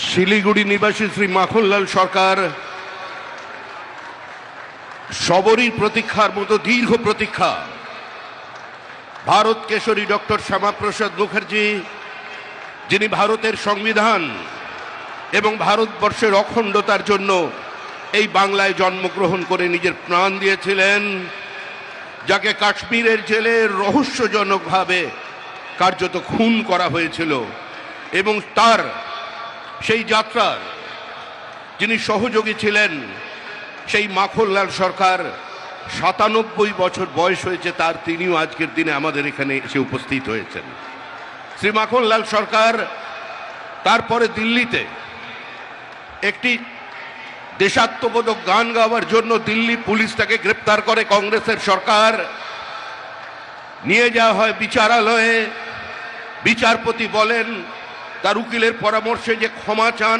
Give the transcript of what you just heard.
শিলিগুড়ি নিবাসী শ্রী মাখনলাল সরকার সবরই প্রতীক্ষার মতো দীর্ঘ প্রতীক্ষা। ভারত কেশরী ডক্টর শ্যামাপ্রসাদ মুখার্জি, যিনি ভারতের সংবিধান এবং ভারতবর্ষের অখণ্ডতার জন্য এই বাংলায় জন্মগ্রহণ করে নিজের প্রাণ দিয়েছিলেন, যাকে কাশ্মীরের জেলে রহস্যজনকভাবে কার্যত খুন করা হয়েছিল, এবং তার সেই যাত্রার যিনি সহযোগী ছিলেন, সেই মাখনলাল সরকার ৯৭ বছর বয়স হয়েছে তার, তিনিও আজকের দিনে আমাদের এখানে এসে উপস্থিত হয়েছেন। শ্রী মাখনলাল সরকার তারপরে দিল্লিতে একটি দেশাত্মবোধক গান গাওয়ার জন্য দিল্লি পুলিশ তাকে গ্রেপ্তার করে। কংগ্রেসের সরকার নিয়ে যাওয়া হয় বিচারালয়ে। বিচারপতি বলেন তার উকিলের পরামর্শে যে ক্ষমা চান